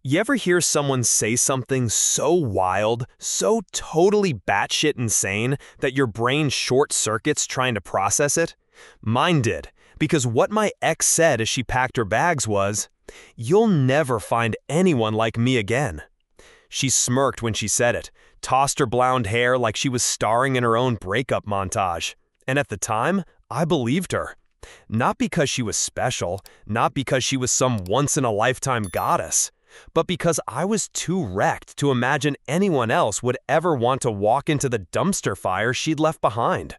You ever hear someone say something so wild, so totally batshit insane that your brain short circuits trying to process it? Mine did, because what my ex said as she packed her bags was, "You'll never find anyone like me again." She smirked when she said it, tossed her blonde hair like she was starring in her own breakup montage. And at the time, I believed her. Not because she was special, not because she was some once-in-a-lifetime goddess, but because I was too wrecked to imagine anyone else would ever want to walk into the dumpster fire she'd left behind.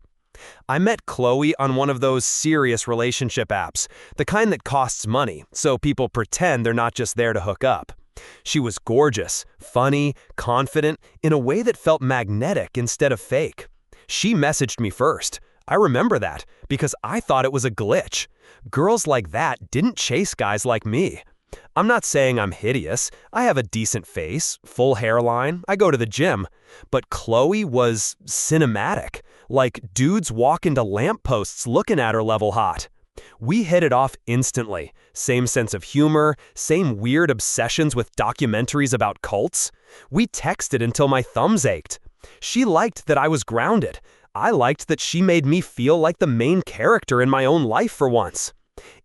I met Chloe on one of those serious relationship apps, the kind that costs money, so people pretend they're not just there to hook up. She was gorgeous, funny, confident, in a way that felt magnetic instead of fake. She messaged me first. I remember that, because I thought it was a glitch. Girls like that didn't chase guys like me. I'm not saying I'm hideous. I have a decent face, full hairline, I go to the gym. But Chloe was cinematic, like dudes walk into lampposts looking at her level hot. We hit it off instantly. Same sense of humor, same weird obsessions with documentaries about cults. We texted until my thumbs ached. She liked that I was grounded. I liked that she made me feel like the main character in my own life for once.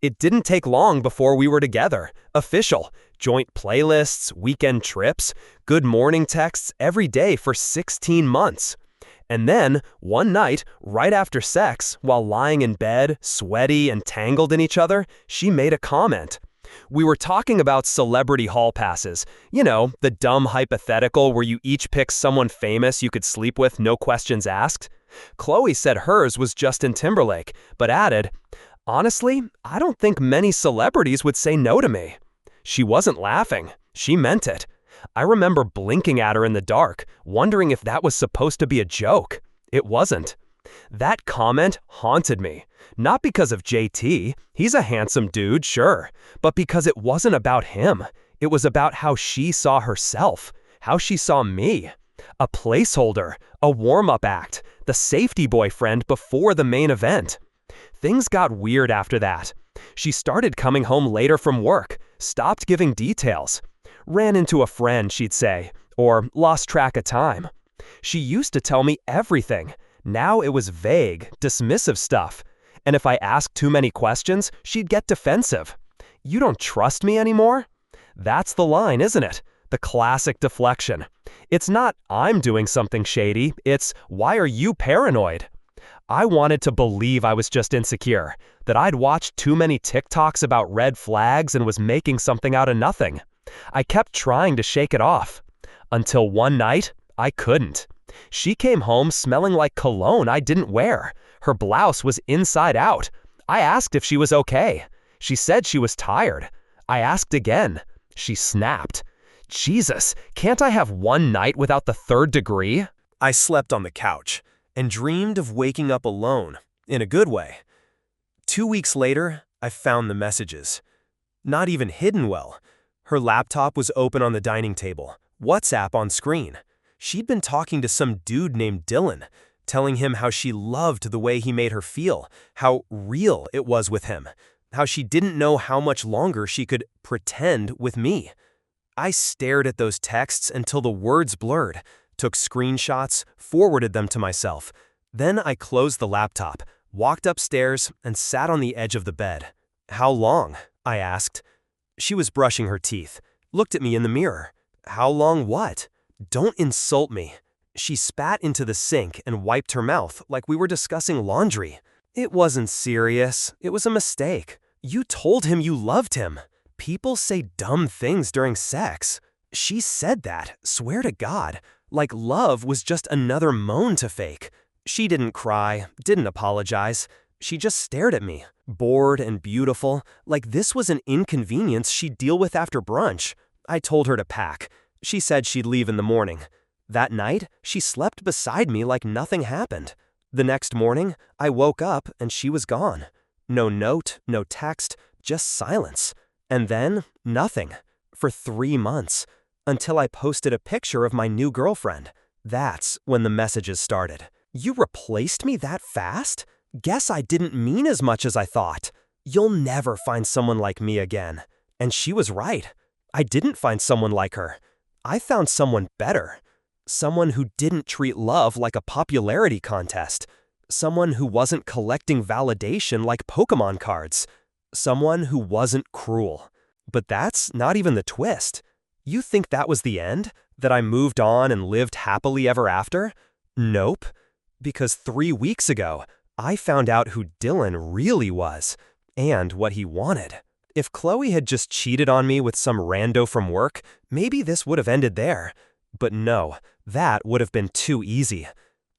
It didn't take long before we were together. Official. Joint playlists, weekend trips, good morning texts every day for 16 months. And then, one night, right after sex, while lying in bed, sweaty and tangled in each other, she made a comment. We were talking about celebrity hall passes. You know, the dumb hypothetical where you each pick someone famous you could sleep with, no questions asked. Chloe said hers was Justin Timberlake, but added, "Honestly, I don't think many celebrities would say no to me." She wasn't laughing. She meant it. I remember blinking at her in the dark, wondering if that was supposed to be a joke. It wasn't. That comment haunted me. Not because of JT, he's a handsome dude, sure, but because it wasn't about him. It was about how she saw herself, how she saw me. A placeholder, a warm-up act, the safety boyfriend before the main event. Things got weird after that. She started coming home later from work, stopped giving details. Ran into a friend, she'd say, or lost track of time. She used to tell me everything. Now it was vague, dismissive stuff. And if I asked too many questions, she'd get defensive. "You don't trust me anymore?" That's the line, isn't it? The classic deflection. It's not, "I'm doing something shady," it's, "Why are you paranoid?" I wanted to believe I was just insecure, that I'd watched too many TikToks about red flags and was making something out of nothing. I kept trying to shake it off. Until one night, I couldn't. She came home smelling like cologne I didn't wear. Her blouse was inside out. I asked if she was okay. She said she was tired. I asked again. She snapped. Jesus, can't I have one night without the third degree? I slept on the couch and dreamed of waking up alone, in a good way. 2 weeks later, I found the messages. Not even hidden well. Her laptop was open on the dining table, WhatsApp on screen. She'd been talking to some dude named Dylan, telling him how she loved the way he made her feel, how real it was with him, how she didn't know how much longer she could pretend with me. I stared at those texts until the words blurred, took screenshots, forwarded them to myself. Then I closed the laptop, walked upstairs, and sat on the edge of the bed. "How long?" I asked. She was brushing her teeth, looked at me in the mirror. "How long what?" "Don't insult me." She spat into the sink and wiped her mouth like we were discussing laundry. "It wasn't serious. It was a mistake. You told him you loved him. People say dumb things during sex." She said that, swear to God, like love was just another moan to fake. She didn't cry, didn't apologize. She just stared at me, bored and beautiful, like this was an inconvenience she'd deal with after brunch. I told her to pack. She said she'd leave in the morning. That night, she slept beside me like nothing happened. The next morning, I woke up and she was gone. No note, no text, just silence. And then, nothing. For 3 months. Until I posted a picture of my new girlfriend. That's when the messages started. "You replaced me that fast? Guess I didn't mean as much as I thought. You'll never find someone like me again." And she was right. I didn't find someone like her. I found someone better. Someone who didn't treat love like a popularity contest. Someone who wasn't collecting validation like Pokemon cards. Someone who wasn't cruel. But that's not even the twist. You think that was the end? That I moved on and lived happily ever after? Nope. Because 3 weeks ago, I found out who Dylan really was, and what he wanted. If Chloe had just cheated on me with some rando from work, maybe this would have ended there. But no, that would have been too easy.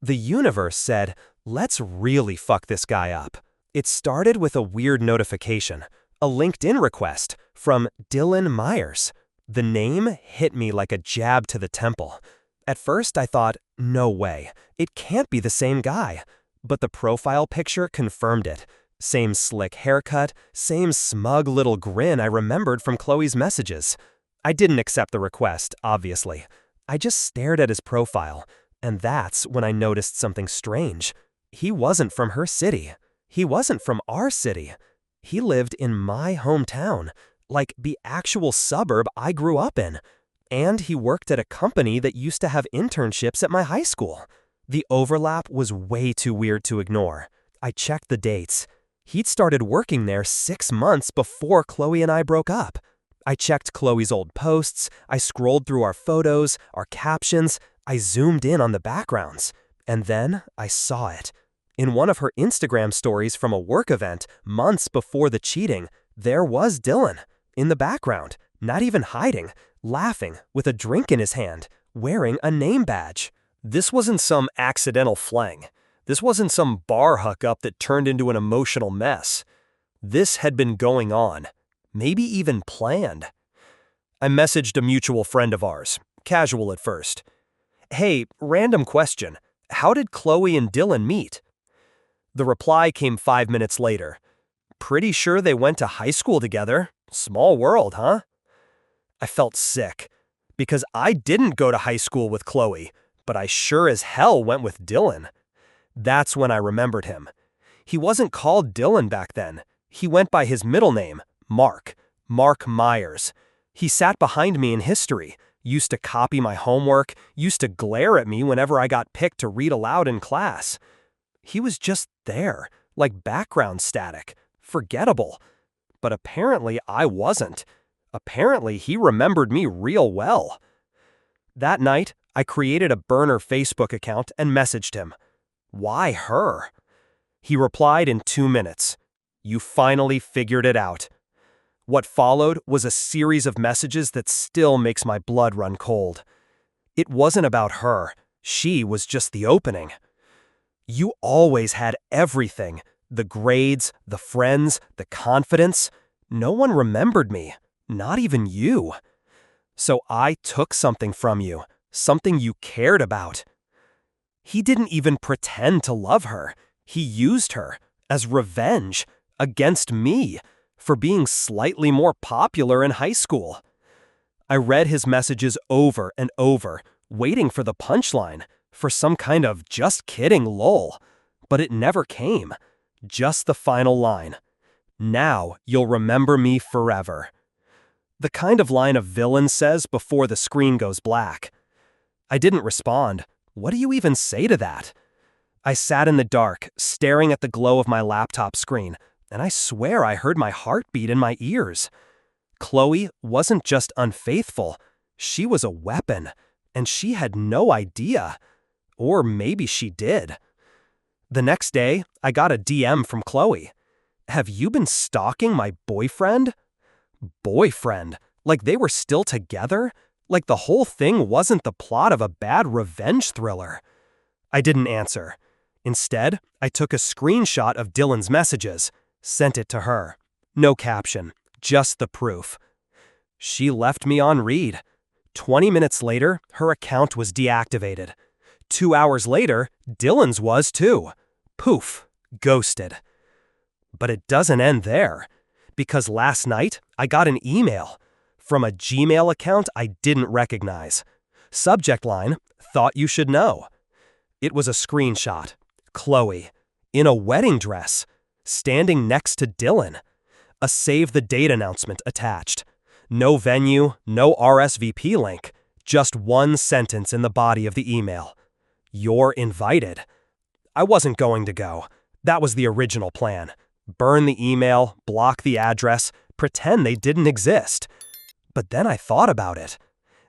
The universe said, let's really fuck this guy up. It started with a weird notification, a LinkedIn request from Dylan Myers. The name hit me like a jab to the temple. At first I thought, no way, it can't be the same guy. But the profile picture confirmed it. Same slick haircut, same smug little grin I remembered from Chloe's messages. I didn't accept the request, obviously. I just stared at his profile, and that's when I noticed something strange. He wasn't from her city. He wasn't from our city. He lived in my hometown, like the actual suburb I grew up in. And he worked at a company that used to have internships at my high school. The overlap was way too weird to ignore. I checked the dates. He'd started working there 6 months before Chloe and I broke up. I checked Chloe's old posts, I scrolled through our photos, our captions, I zoomed in on the backgrounds. And then I saw it. In one of her Instagram stories from a work event, months before the cheating, there was Dylan, in the background, not even hiding, laughing, with a drink in his hand, wearing a name badge. This wasn't some accidental fling. This wasn't some bar hookup that turned into an emotional mess. This had been going on, maybe even planned. I messaged a mutual friend of ours, casual at first. Hey, random question. How did Chloe and Dylan meet? The reply came 5 minutes later. Pretty sure they went to high school together. Small world, huh? I felt sick, because I didn't go to high school with Chloe, but I sure as hell went with Dylan. That's when I remembered him. He wasn't called Dylan back then. He went by his middle name, Mark Myers. He sat behind me in history, used to copy my homework, used to glare at me whenever I got picked to read aloud in class. He was just there, like background static, forgettable. But apparently I wasn't. Apparently he remembered me real well. That night, I created a burner Facebook account and messaged him. Why her? He replied in 2 minutes. You finally figured it out. What followed was a series of messages that still makes my blood run cold. It wasn't about her. She was just the opening. You always had everything. The grades, the friends, the confidence. No one remembered me. Not even you. So I took something from you. Something you cared about. He didn't even pretend to love her. He used her as revenge against me for being slightly more popular in high school. I read his messages over and over, waiting for the punchline, for some kind of just kidding lull. But it never came. Just the final line. Now you'll remember me forever. The kind of line a villain says before the screen goes black. I didn't respond. What do you even say to that? I sat in the dark, staring at the glow of my laptop screen, and I swear I heard my heartbeat in my ears. Chloe wasn't just unfaithful, she was a weapon, and she had no idea. Or maybe she did. The next day, I got a DM from Chloe. Have you been stalking my boyfriend? Boyfriend? Like they were still together? Like the whole thing wasn't the plot of a bad revenge thriller. I didn't answer. Instead, I took a screenshot of Dylan's messages, sent it to her. No caption, just the proof. She left me on read. 20 minutes later, her account was deactivated. 2 hours later, Dylan's was too. Poof, ghosted. But it doesn't end there, because last night I got an email from a Gmail account I didn't recognize. Subject line, thought you should know. It was a screenshot. Chloe, in a wedding dress, standing next to Dylan. A save the date announcement attached. No venue, no RSVP link. Just one sentence in the body of the email. You're invited. I wasn't going to go. That was the original plan. Burn the email, block the address, pretend they didn't exist. But then I thought about it.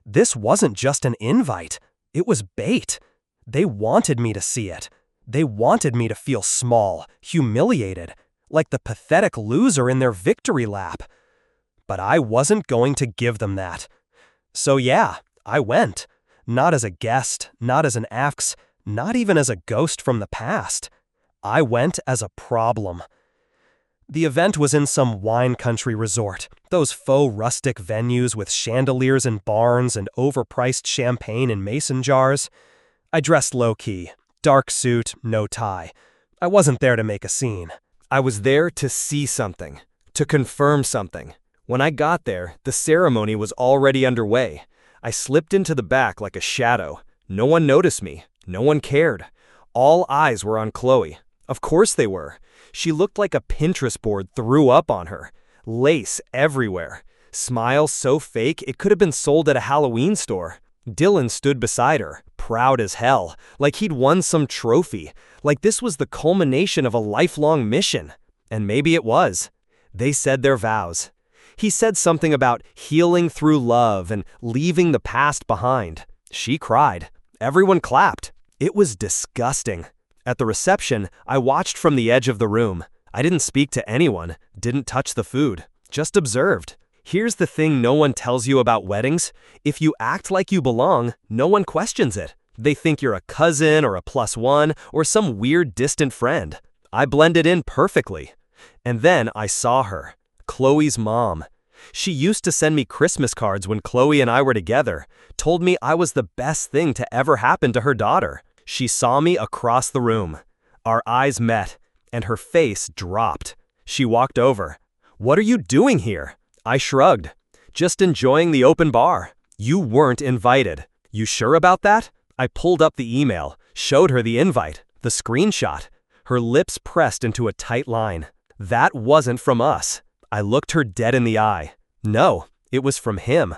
This wasn't just an invite. It was bait. They wanted me to see it. They wanted me to feel small, humiliated, like the pathetic loser in their victory lap. But I wasn't going to give them that. So yeah, I went. Not as a guest, not as an AFX, not even as a ghost from the past. I went as a problem. The event was in some wine country resort, those faux rustic venues with chandeliers in barns and overpriced champagne in mason jars. I dressed low-key, dark suit, no tie. I wasn't there to make a scene. I was there to see something, to confirm something. When I got there, the ceremony was already underway. I slipped into the back like a shadow. No one noticed me. No one cared. All eyes were on Chloe. Of course they were. She looked like a Pinterest board threw up on her. Lace everywhere. Smiles so fake it could have been sold at a Halloween store. Dylan stood beside her, proud as hell, like he'd won some trophy, like this was the culmination of a lifelong mission. And maybe it was. They said their vows. He said something about healing through love and leaving the past behind. She cried. Everyone clapped. It was disgusting. At the reception, I watched from the edge of the room. I didn't speak to anyone, didn't touch the food, just observed. Here's the thing no one tells you about weddings. If you act like you belong, no one questions it. They think you're a cousin or a +1 or some weird distant friend. I blended in perfectly. And then I saw her, Chloe's mom. She used to send me Christmas cards when Chloe and I were together, told me I was the best thing to ever happen to her daughter. She saw me across the room. Our eyes met, and her face dropped. She walked over. "What are you doing here?" I shrugged. "Just enjoying the open bar. You weren't invited." "You sure about that?" I pulled up the email, showed her the invite, the screenshot. Her lips pressed into a tight line. "That wasn't from us." I looked her dead in the eye. No, it was from him.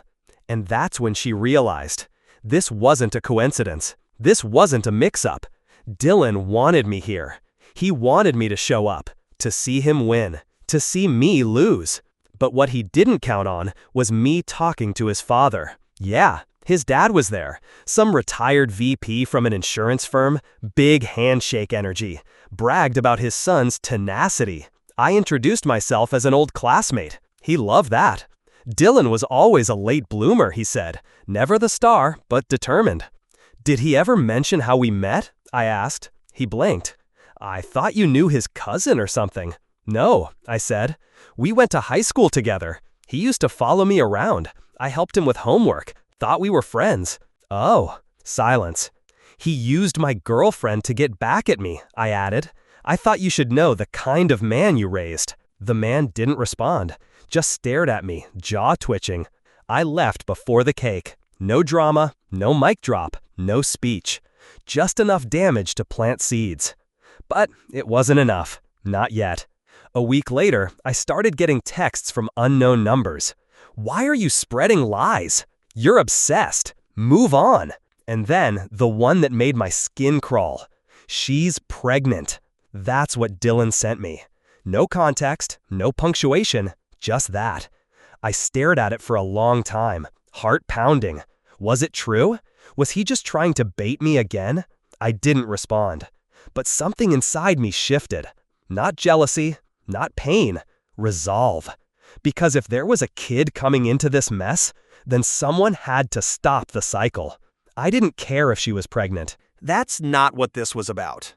And that's when she realized. This wasn't a coincidence. This wasn't a mix-up. Dylan wanted me here. He wanted me to show up, to see him win, to see me lose. But what he didn't count on was me talking to his father. Yeah, his dad was there. Some retired VP from an insurance firm, big handshake energy, bragged about his son's tenacity. I introduced myself as an old classmate. He loved that. Dylan was always a late bloomer, he said. Never the star, but determined. "Did he ever mention how we met?" I asked. He blinked. "I thought you knew his cousin or something." "No," I said. "We went to high school together. He used to follow me around. I helped him with homework. Thought we were friends." "Oh." Silence. "He used my girlfriend to get back at me," I added. "I thought you should know the kind of man you raised." The man didn't respond, just stared at me, jaw twitching. I left before the cake. No drama, no mic drop, no speech. Just enough damage to plant seeds. But it wasn't enough. Not yet. A week later, I started getting texts from unknown numbers. "Why are you spreading lies? You're obsessed. Move on." And then, the one that made my skin crawl. "She's pregnant." That's what Dylan sent me. No context, no punctuation, just that. I stared at it for a long time, heart pounding. Was it true? Was he just trying to bait me again? I didn't respond. But something inside me shifted. Not jealousy, not pain, resolve. Because if there was a kid coming into this mess, then someone had to stop the cycle. I didn't care if she was pregnant. That's not what this was about.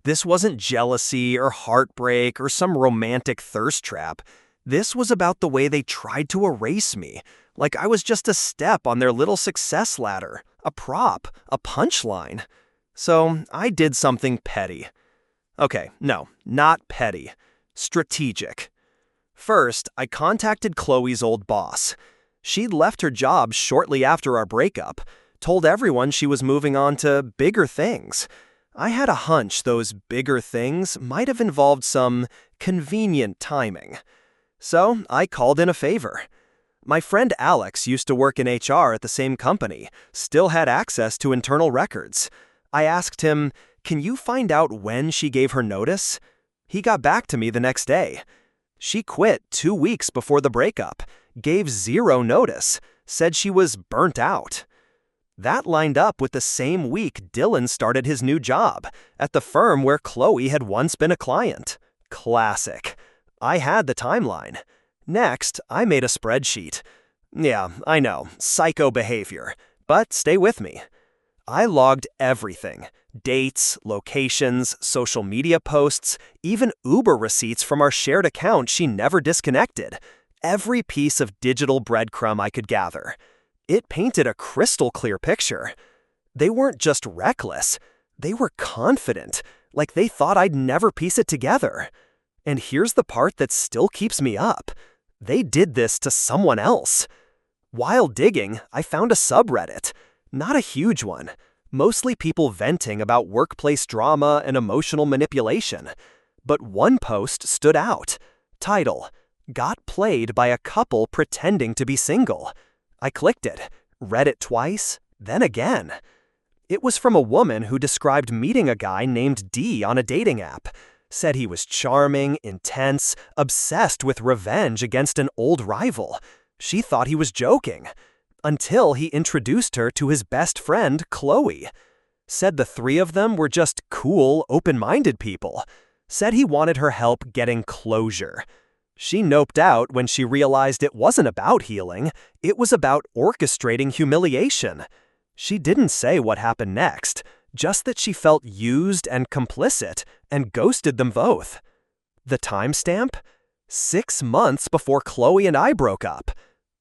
This wasn't jealousy or heartbreak or some romantic thirst trap. This was about the way they tried to erase me, like I was just a step on their little success ladder, a prop, a punchline. So I did something petty. Okay, no, not petty. Strategic. First, I contacted Chloe's old boss. She'd left her job shortly after our breakup, told everyone she was moving on to bigger things. I had a hunch those bigger things might have involved some convenient timing. So I called in a favor. My friend Alex used to work in HR at the same company, still had access to internal records. I asked him, "Can you find out when she gave her notice?" He got back to me the next day. She quit 2 weeks before the breakup, gave zero notice, said she was burnt out. That lined up with the same week Dylan started his new job, at the firm where Chloe had once been a client. Classic. I had the timeline. Next, I made a spreadsheet. Yeah, I know, psycho behavior, but stay with me. I logged everything. Dates, locations, social media posts, even Uber receipts from our shared account she never disconnected. Every piece of digital breadcrumb I could gather. It painted a crystal clear picture. They weren't just reckless, they were confident, like they thought I'd never piece it together. And here's the part that still keeps me up. They did this to someone else. While digging, I found a subreddit. Not a huge one. Mostly people venting about workplace drama and emotional manipulation. But one post stood out. Title: Got played by a couple pretending to be single. I clicked it, read it twice, then again. It was from a woman who described meeting a guy named D on a dating app. Said he was charming, intense, obsessed with revenge against an old rival. She thought he was joking. Until he introduced her to his best friend, Chloe. Said the three of them were just cool, open-minded people. Said he wanted her help getting closure. She noped out when she realized it wasn't about healing, it was about orchestrating humiliation. She didn't say what happened next, just that she felt used and complicit, and ghosted them both. The timestamp? 6 months before Chloe and I broke up.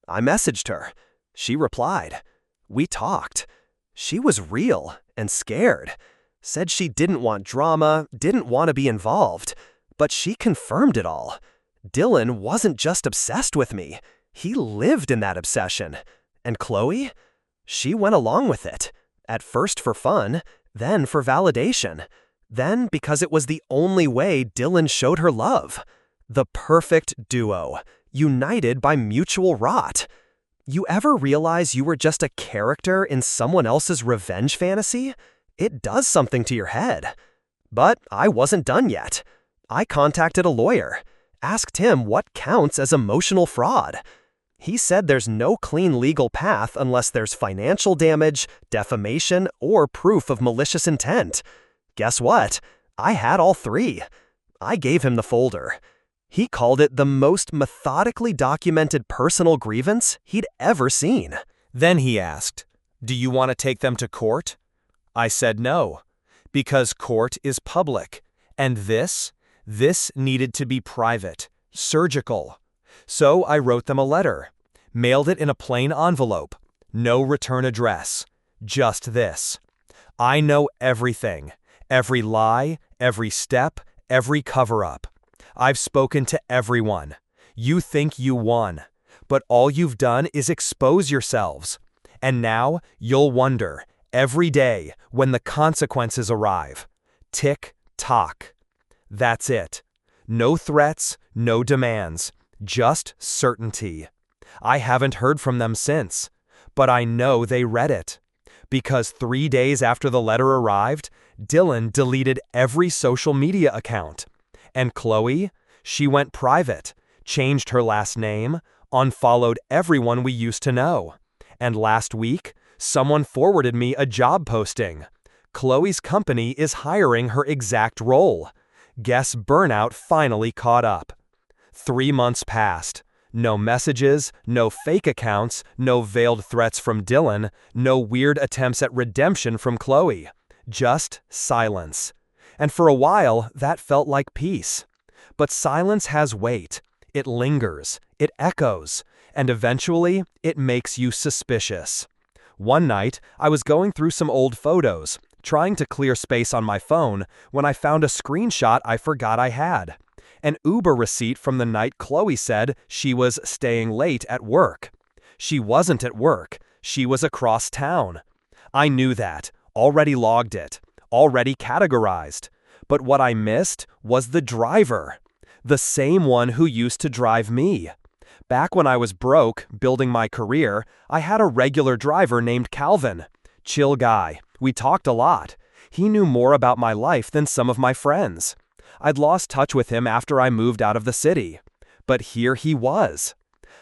I messaged her. She replied. We talked. She was real and scared. Said she didn't want drama, didn't want to be involved. But she confirmed it all. Dylan wasn't just obsessed with me. He lived in that obsession. And Chloe? She went along with it. At first for fun, then for validation. Then because it was the only way Dylan showed her love. The perfect duo, united by mutual rot. You ever realize you were just a character in someone else's revenge fantasy? It does something to your head. But I wasn't done yet. I contacted a lawyer, asked him what counts as emotional fraud. He said there's no clean legal path unless there's financial damage, defamation, or proof of malicious intent. Guess what? I had all three. I gave him the folder. He called it the most methodically documented personal grievance he'd ever seen. Then he asked, "Do you want to take them to court?" I said no, because court is public, and this needed to be private, surgical. So I wrote them a letter, mailed it in a plain envelope, no return address, just this. I know everything, every lie, every step, every cover-up. I've spoken to everyone. You think you won, but all you've done is expose yourselves. And now you'll wonder, every day, when the consequences arrive. Tick-tock. That's it. No threats, no demands, just certainty. I haven't heard from them since, but I know they read it. Because 3 days after the letter arrived, Dylan deleted every social media account. And Chloe, she went private, changed her last name, unfollowed everyone we used to know. And last week, someone forwarded me a job posting. Chloe's company is hiring her exact role. Guess burnout finally caught up. 3 months passed. No messages, no fake accounts, no veiled threats from Dylan, no weird attempts at redemption from Chloe. Just silence. And for a while, that felt like peace. But silence has weight. It lingers, it echoes, and eventually, it makes you suspicious. One night, I was going through some old photos, trying to clear space on my phone, when I found a screenshot I forgot I had. An Uber receipt from the night Chloe said she was staying late at work. She wasn't at work, she was across town. I knew that, already logged it, already categorized. But what I missed was the driver. The same one who used to drive me. Back when I was broke, building my career, I had a regular driver named Calvin. Chill guy. We talked a lot. He knew more about my life than some of my friends. I'd lost touch with him after I moved out of the city. But here he was.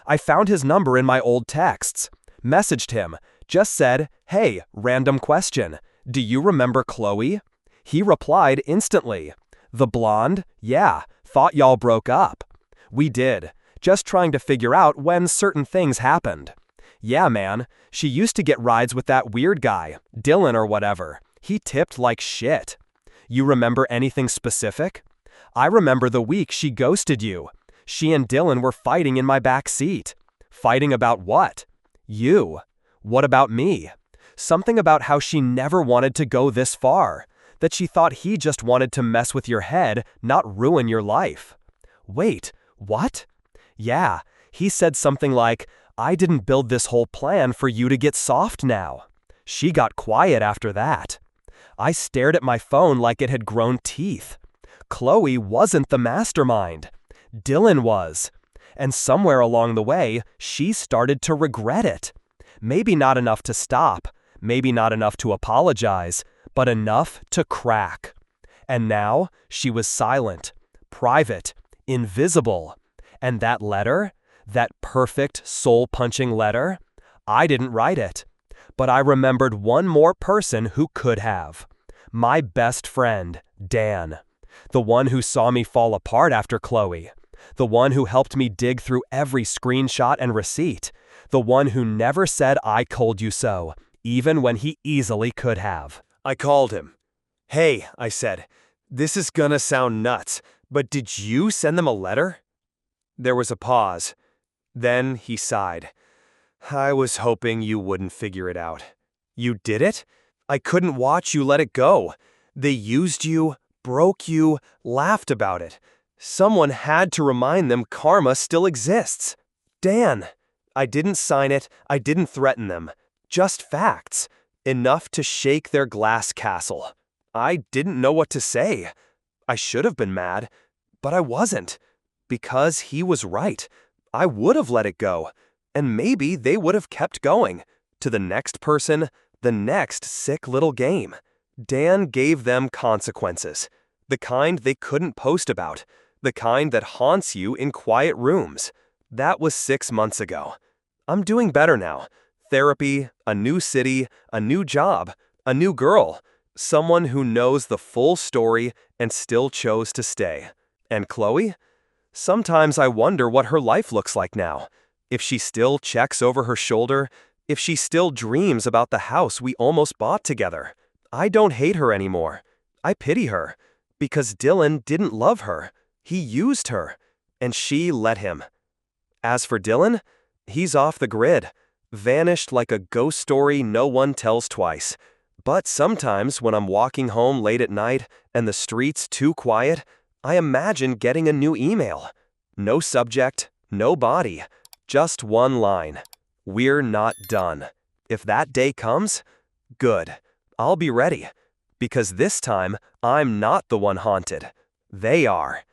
I found his number in my old texts. Messaged him. Just said, "Hey, random question. Do you remember Chloe?" He replied instantly. "The blonde? Yeah, thought y'all broke up." We did. Just trying to figure out when certain things happened. Yeah, man, she used to get rides with that weird guy, Dylan or whatever. He tipped like shit. You remember anything specific? I remember the week she ghosted you. She and Dylan were fighting in my back seat. Fighting about what? You. What about me? Something about how she never wanted to go this far. That she thought he just wanted to mess with your head, not ruin your life. Wait, what? Yeah, he said something like, "I didn't build this whole plan for you to get soft now." She got quiet after that. I stared at my phone like it had grown teeth. Chloe wasn't the mastermind. Dylan was. And somewhere along the way, she started to regret it. Maybe not enough to stop, maybe not enough to apologize, but enough to crack. And now, she was silent, private, invisible. And that letter, that perfect, soul-punching letter, I didn't write it. But I remembered one more person who could have. My best friend, Dan. The one who saw me fall apart after Chloe. The one who helped me dig through every screenshot and receipt. The one who never said "I told you so," even when he easily could have. I called him. "Hey," I said, "this is gonna sound nuts, but did you send them a letter?" There was a pause. Then he sighed. "I was hoping you wouldn't figure it out." "You did it? I couldn't watch you let it go. They used you, broke you, laughed about it. Someone had to remind them karma still exists." "Dan." "I didn't sign it, I didn't threaten them. Just facts. Enough to shake their glass castle." I didn't know what to say. I should have been mad, but I wasn't. Because he was right. I would have let it go. And maybe they would have kept going. To the next person, the next sick little game. Dan gave them consequences. The kind they couldn't post about. The kind that haunts you in quiet rooms. That was 6 months ago. I'm doing better now. Therapy, a new city, a new job, a new girl. Someone who knows the full story and still chose to stay. And Chloe? Sometimes I wonder what her life looks like now. If she still checks over her shoulder, if she still dreams about the house we almost bought together. I don't hate her anymore. I pity her. Because Dylan didn't love her. He used her. And she let him. As for Dylan, he's off the grid. Vanished like a ghost story no one tells twice. But sometimes when I'm walking home late at night and the street's too quiet, I imagine getting a new email. No subject, no body, just one line. "We're not done." If that day comes, good. I'll be ready. Because this time, I'm not the one haunted. They are.